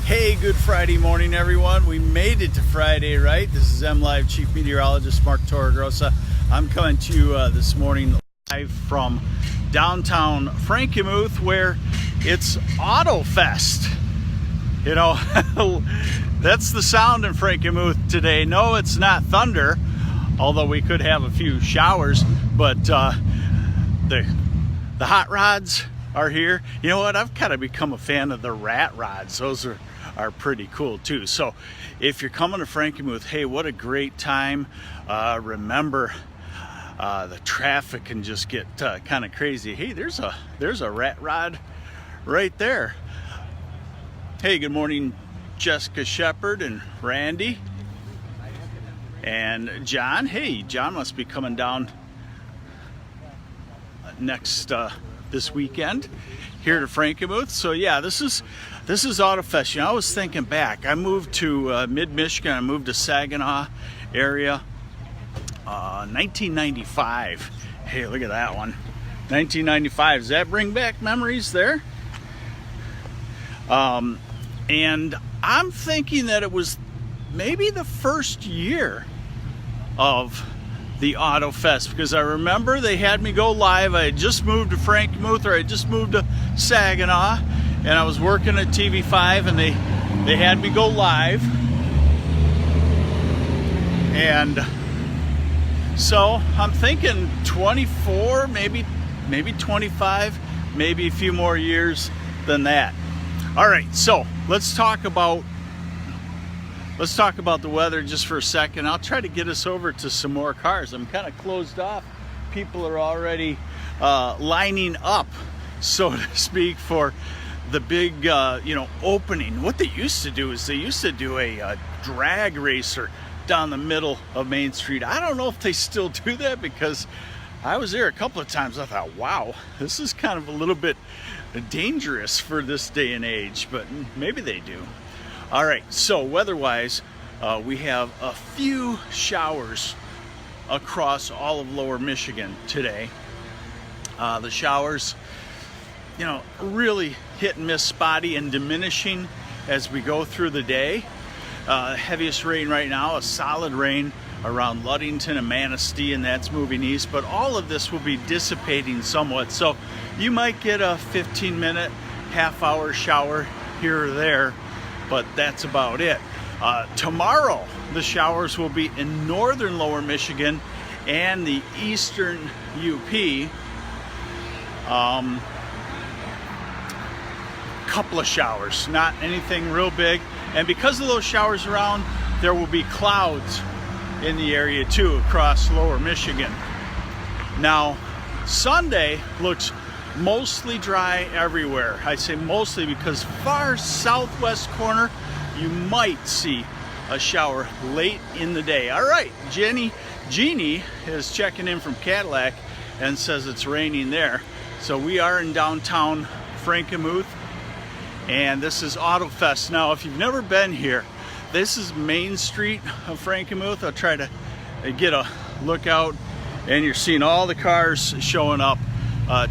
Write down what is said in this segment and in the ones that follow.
Hey, good Friday morning, everyone. We made it to Friday, right? This is MLive Chief Meteorologist Mark Torregrossa. I'm coming to you this morning live from downtown Frankenmuth, where it's Autofest. You know, that's the sound in Frankenmuth today. No, it's not thunder, although we could have a few showers, but the hot rods are here. You know what? I've kind of become a fan of the rat rods. Those are pretty cool too. So if you're coming to Frankenmuth, hey, what a great time. Remember, the traffic can just get kind of crazy. Hey, there's a rat rod right there. Hey, good morning, Jessica Shepard and Randy and John. Hey, John must be coming down next this weekend here to Frankenmuth. So yeah, this is Autofest. You know, I was thinking back. I moved to mid-Michigan. I moved to Saginaw area 1995. Hey, look at that one. 1995. Does that bring back memories there? And I'm thinking that it was maybe the first year of the Autofest, because I remember they had me go live. I had just moved to Frankenmuth, or I just moved to Saginaw, and I was working at TV5, and they had me go live. And so I'm thinking 24, maybe 25, maybe a few more years than that. All right, so let's talk about the weather just for a second. I'll try to get us over to some more cars. I'm kind of closed off. People are already lining up, so to speak, for the big opening. What they used to do is they used to do a drag racer down the middle of Main Street. I don't know if they still do that, because I was there a couple of times. I thought, wow, this is kind of a little bit dangerous for this day and age, but maybe they do. All right, so weather-wise, we have a few showers across all of lower Michigan today. The showers, really hit and miss, spotty and diminishing as we go through the day. Heaviest rain right now, a solid rain around Ludington and Manistee, and that's moving east, but all of this will be dissipating somewhat. So you might get a 15-minute, half-hour shower here or there, but that's about it. Tomorrow, the showers will be in northern lower Michigan and the eastern UP. Couple of showers, not anything real big. And because of those showers around, there will be clouds in the area too across lower Michigan. Now, Sunday looks mostly dry everywhere. I say mostly because far southwest corner, you might see a shower late in the day. All right, Jeannie is checking in from Cadillac and says it's raining there. So we are in downtown Frankenmuth, and this is Autofest. Now, if you've never been here, this is Main Street of Frankenmuth. I'll try to get a look out, and you're seeing all the cars showing up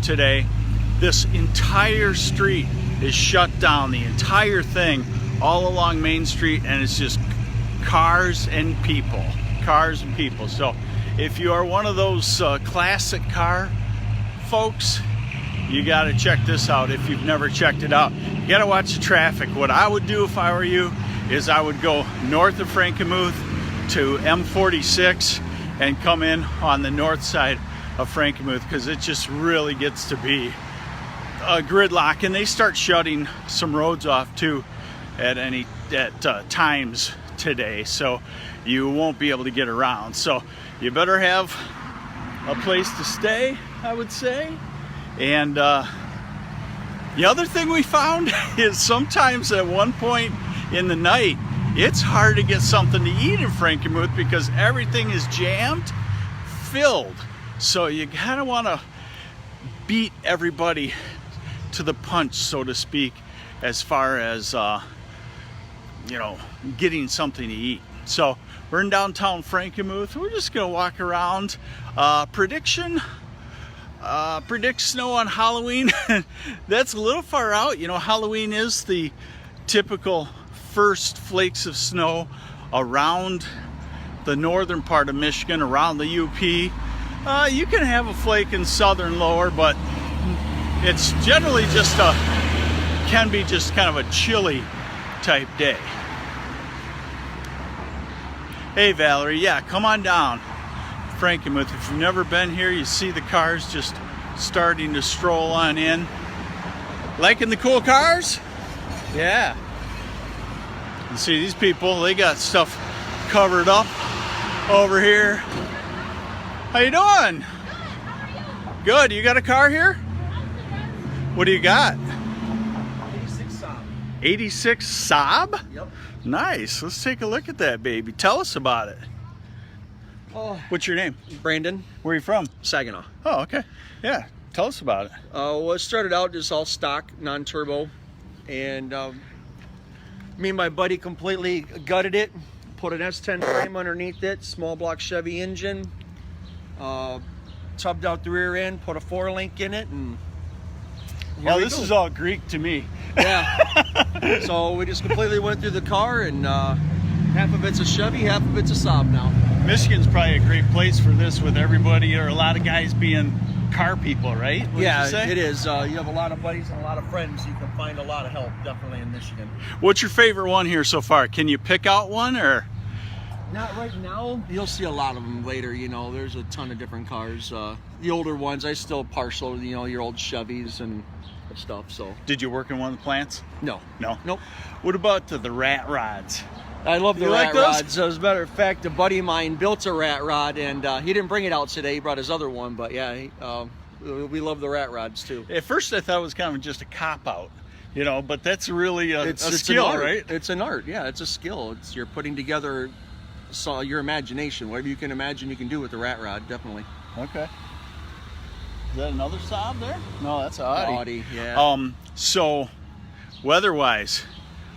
today. This entire street is shut down, the entire thing, all along Main Street, and it's just cars and people. So if you are one of those classic car folks, you got to check this out if you've never checked it out. You got to watch the traffic. What I would do if I were you is I would go north of Frankenmuth to M46 and come in on the north side of Frankenmuth, because it just really gets to be a gridlock, and they start shutting some roads off too at times today, so you won't be able to get around. So you better have a place to stay, I would say. And the other thing we found is sometimes at one point in the night, it's hard to get something to eat in Frankenmuth because everything is jammed, filled. So you kind of want to beat everybody to the punch, so to speak, as far as getting something to eat. So we're in downtown Frankenmuth. We're just gonna walk around. Predict snow on Halloween. That's a little far out. Halloween is the typical first flakes of snow around the northern part of Michigan, around the UP. You can have a flake in southern lower, but it's generally just can be just kind of a chilly type day. Hey Valerie, yeah, come on down. Frankenmuth, if you've never been here, you see the cars just starting to stroll on in. Liking the cool cars? Yeah. You see these people, they got stuff covered up over here. How you doing? Good, you got a car here? What do you got? 86 Saab. 86 Saab? Yep. Nice. Let's take a look at that baby. Tell us about it. Oh, What's your name? Brandon. Where are you from? Saginaw. Oh, okay. Yeah. Tell us about it. Well, it started out just all stock, non-turbo, and me and my buddy completely gutted it, put an S10 frame underneath it, small block Chevy engine, tubbed out the rear end, put a 4-link in it, and Well, this is all Greek to me. Yeah. So we just completely went through the car, and half of it's a Chevy, half of it's a Saab now. Michigan's probably a great place for this, with everybody or a lot of guys being car people, right? What'd Yeah, you say? it is. You have a lot of buddies and a lot of friends. You can find a lot of help, definitely, in Michigan. What's your favorite one here so far? Can you pick out one, or? Not right now. You'll see a lot of them later. You know, there's a ton of different cars. The older ones, I still partial. You know, your old Chevys and stuff. So. Did you work in one of the plants? No. No. Nope. What about the rat rods? I love the You like rat those? rods. As a matter of fact, a buddy of mine built a rat rod, and he didn't bring it out today. He brought his other one, but yeah, we love the rat rods too. At first, I thought it was kind of just a cop out, you know, but that's really a It's skill, an art. right? It's an art. Yeah, it's a skill. You're putting together your imagination. Whatever you can imagine, you can do with the rat rod. Definitely. Okay. Is that another Saab there? No, that's an Audi. Audi, yeah. So, weather-wise,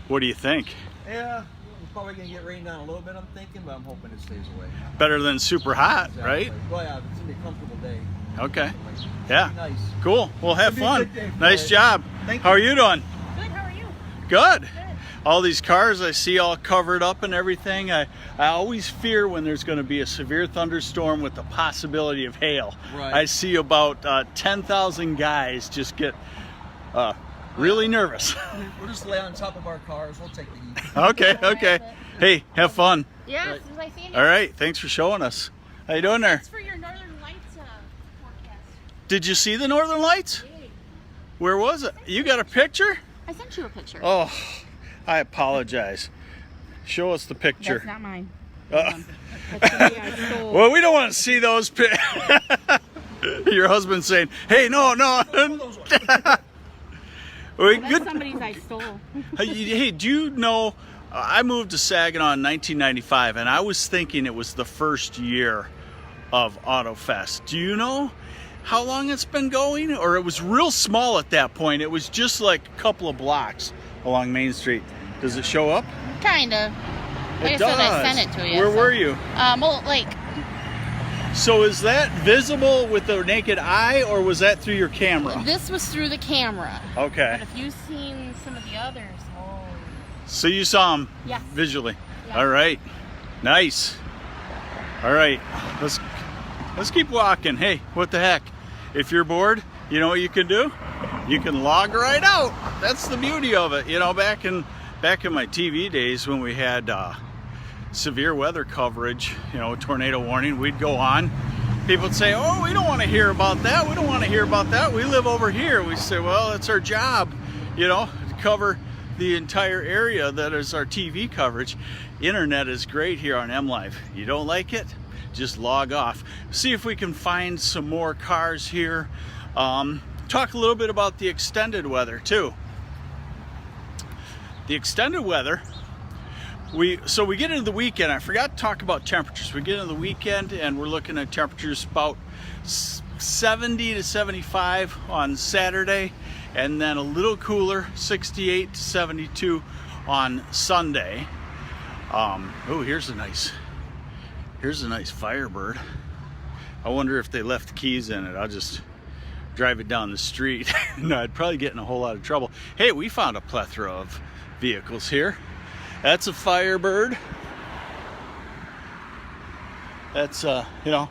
what do you think? Yeah, we're probably gonna get rained down a little bit, I'm thinking, but I'm hoping it stays away. Better than super hot, Exactly. right? Well, yeah, it's gonna be a comfortable day. Okay. Definitely. Yeah. Nice. Cool. Well, have It'll be a fun. good day for Nice us. job. Thank How are you. you doing? Good, how are you? Good. Good. All these cars I see all covered up and everything. I always fear when there's going to be a severe thunderstorm with the possibility of hail. Right. I see about 10,000 guys just get really nervous. We'll just lay on top of our cars. We'll take the heat. Okay, okay. Hey, have fun. Yeah, Right. as soon as I see it. All right, thanks for showing us. How you doing there? It's for your Northern Lights forecast. Did you see the Northern Lights? Hey, Where was it? You got a picture? I sent you a picture. Oh, I apologize. Show us the picture. That's not mine. Uh, That's the way I stole. Well, we don't want to see those. Your husband's saying, "Hey, no, no." Well, that's somebody's I stole. Hey, do you know? I moved to Saginaw in 1995, and I was thinking it was the first year of Autofest. Do you know how long it's been going? Or it was real small at that point. It was just like a couple of blocks along Main Street. Does it show up? Kinda. Like It I said, I does. sent it to you. Where so. were you? Well, like, So is that visible with the naked eye, or was that through your camera? this was through the camera. Okay. But if you've seen some of the others, oh. So you saw them Yes. visually. Yeah. All right. Nice. All right. Let's keep walking. Hey, what the heck? If you're bored, you know what you can do? You can log right out. That's the beauty of it. You know, back in my TV days when we had severe weather coverage, you know, tornado warning, we'd go on. People would say, "Oh, we don't want to hear about that. We don't want to hear about that. We live over here." We say, "Well, it's our job, you know, to cover the entire area that is our TV coverage." Internet is great here on MLive. You don't like it? Just log off. See if we can find some more cars here. Talk a little bit about the extended weather too. The extended weather, we get into the weekend. I forgot to talk about temperatures. We get into the weekend and we're looking at temperatures about 70 to 75 on Saturday, and then a little cooler, 68 to 72 on Sunday. Oh, here's a nice Firebird. I wonder if they left the keys in it. I'll just drive it down the street. No, I'd probably get in a whole lot of trouble. Hey, we found a plethora of vehicles here. That's a Firebird. That's, you know,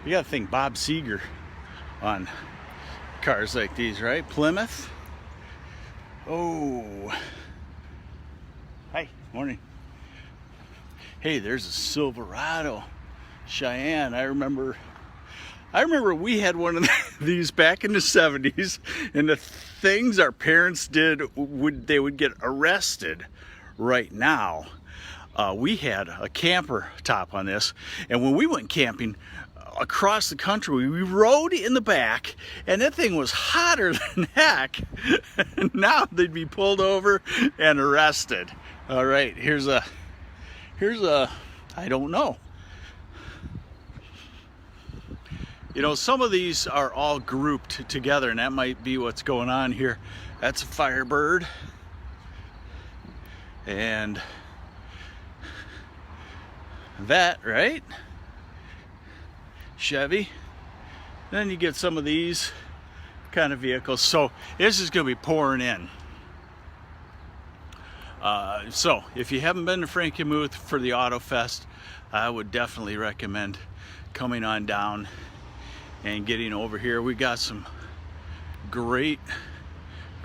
you gotta think Bob Seger on cars like these, right? Plymouth. Oh. Hi, morning. Hey, there's a Silverado. Cheyenne. I remember we had one of these back in the 70s, and the things our parents did, they would get arrested right now. We had a camper top on this, and when we went camping across the country, we rode in the back, and that thing was hotter than heck. And now they'd be pulled over and arrested. All right, here's a I don't know. You know, some of these are all grouped together, and that might be what's going on here. That's a Firebird. And that, right? Chevy. Then you get some of these kind of vehicles. So this is going to be pouring in. So if you haven't been to Frankenmuth for the Autofest, I would definitely recommend coming on down and getting over here. We got some great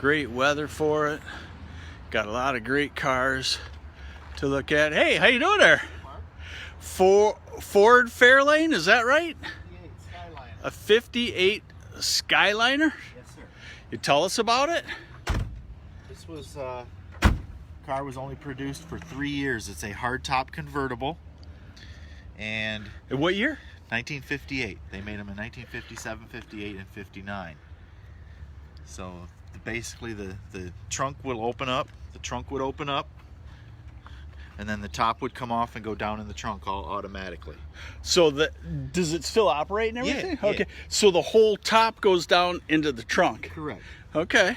weather for it. Got a lot of great cars to look at. Hey, how you doing there? Ford Fairlane, is that right? 58 Skyliner. A 58 Skyliner? Yes, sir. You tell us about it? This was car was only produced for 3 years. It's a hardtop convertible, and And what year? 1958. They made them in 1957, 58, and 59. So basically, the trunk will open up. The trunk would open up, and then the top would come off and go down in the trunk all automatically. So does it still operate and everything? Yeah, Okay. yeah. So the whole top goes down into the trunk. Correct. Okay.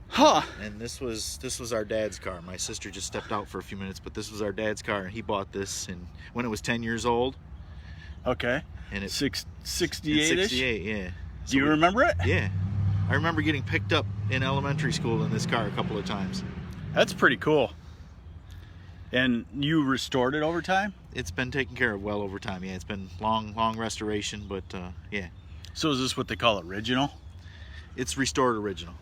Huh. And this was our dad's car. My sister just stepped out for a few minutes, but this was our dad's car, and he bought this when it was 10 years old. Okay. And it's 68-ish? 68, yeah. Do you remember it? Yeah. I remember getting picked up in elementary school in this car a couple of times. That's pretty cool. And you restored it over time? It's been taken care of well over time. Yeah, it's been long restoration, but yeah. So is this what they call original? It's restored original.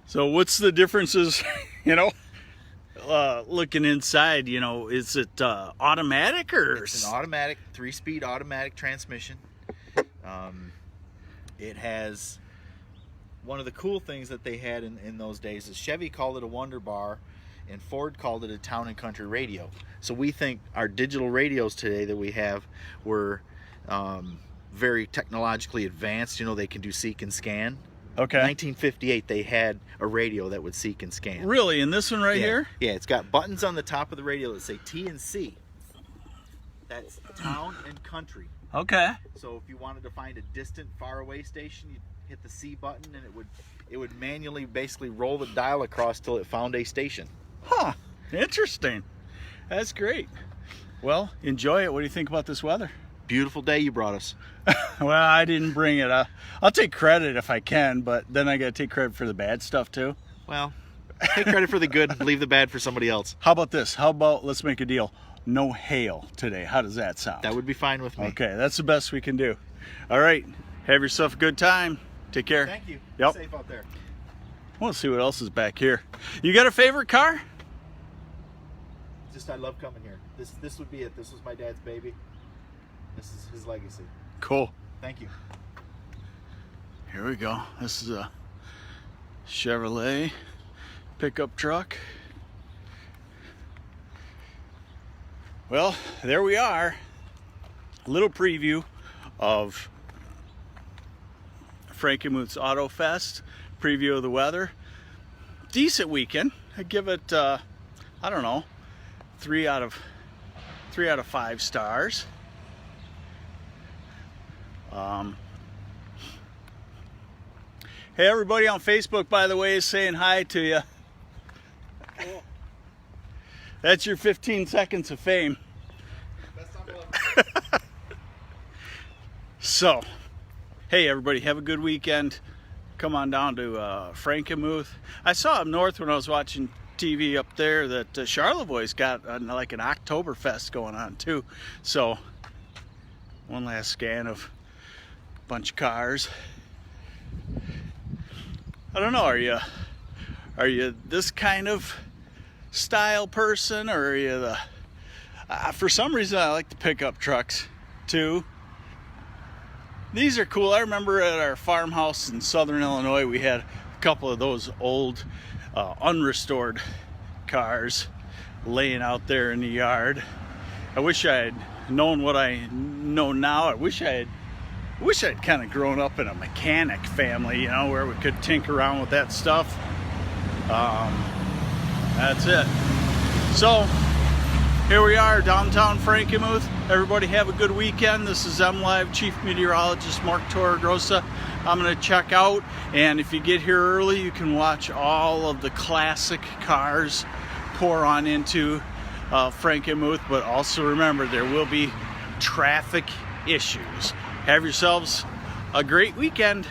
So what's the differences, you know, looking inside, you know, is it automatic or? It's an automatic, 3-speed automatic transmission. It has, one of the cool things that they had in those days is Chevy called it a Wonder Bar, and Ford called it a town and country radio. So we think our digital radios today that we have were very technologically advanced. You know, they can do seek and scan. Okay. 1958, they had a radio that would seek and scan. Really? In this one right Yeah. here? Yeah, it's got buttons on the top of the radio that say T and C. That's town and country. Okay. So if you wanted to find a distant, far away station, you'd hit the C button, and it would manually basically roll the dial across till it found a station. Huh. Interesting. That's great. Well, enjoy it. What do you think about this weather? Beautiful day you brought us. Well, I didn't bring it. I'll take credit if I can, but then I got to take credit for the bad stuff too. Well, take credit for the good and leave the bad for somebody else. How about this? How about let's make a deal? No hail today. How does that sound? That would be fine with me. Okay, that's the best we can do. All right. Have yourself a good time. Take care. Thank you. Yep. Be safe out there. We'll see what else is back here. You got a favorite car? Just I love coming here. This would be it. This was my dad's baby. This is his legacy. Cool. Thank you. Here we go. This is a Chevrolet pickup truck. Well, there we are. A little preview of Frankenmuth's Autofest. Preview of the weather. Decent weekend. I give it, I don't know, 3 out of 5 stars. Hey, everybody on Facebook, by the way, is saying hi to you. Cool. That's your 15 seconds of fame. Best on luck. So, hey, everybody, have a good weekend. Come on down to Frankenmuth. I saw up north when I was watching TV up there that Charlevoix's got like an Oktoberfest going on too. So one last scan of a bunch of cars. I don't know, are you this kind of style person, or are you the for some reason I like the pickup trucks too. These are cool. I remember at our farmhouse in southern Illinois we had a couple of those old unrestored cars laying out there in the yard. I wish I had known what I know now. I wish I'd kind of grown up in a mechanic family, you know, where we could tinker around with that stuff. That's it. So here we are, downtown Frankenmuth. Everybody have a good weekend. This is MLive Chief Meteorologist Mark Torregrossa. I'm going to check out, and if you get here early, you can watch all of the classic cars pour on into Frankenmuth. But also remember, there will be traffic issues. Have yourselves a great weekend.